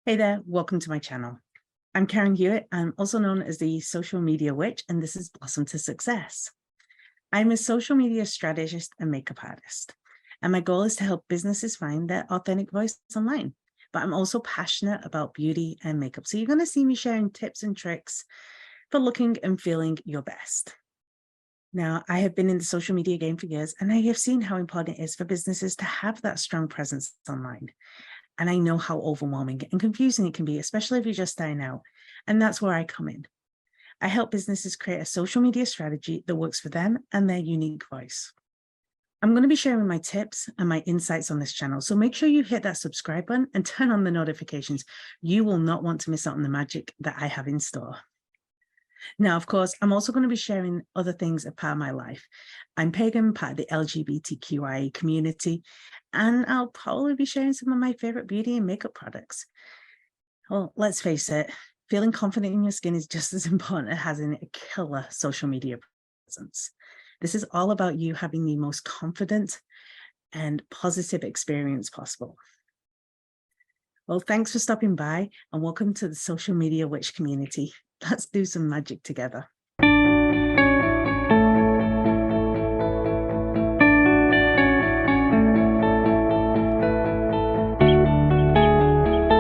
Hey there, welcome to my channel. I'm Karen Hewitt. I'm also known as the social media witch, and this is Blossom to Success. I'm a social media strategist and makeup artist, and my goal is to help businesses find their authentic voice online. But I'm also passionate about beauty and makeup. So you're going to see me sharing tips and tricks for looking and feeling your best. Now, I have been in the social media game for years, and I have seen how important it is for businesses to have that strong presence online. And I know how overwhelming and confusing it can be, especially if you're just starting out. And that's where I come in. I help businesses create a social media strategy that works for them and their unique voice. I'm going to be sharing my tips and my insights on this channel. So make sure you hit that subscribe button and turn on the notifications. You will not want to miss out on the magic that I have in store. Now, of course, I'm also going to be sharing other things as part of my life. I'm pagan, part of the LGBTQIA community, and I'll probably be sharing some of my favorite beauty and makeup products. Well, let's face it, feeling confident in your skin is just as important as having a killer social media presence. This is all about you having the most confident and positive experience possible. Well, thanks for stopping by and welcome to the social media witch community. Let's do some magic together.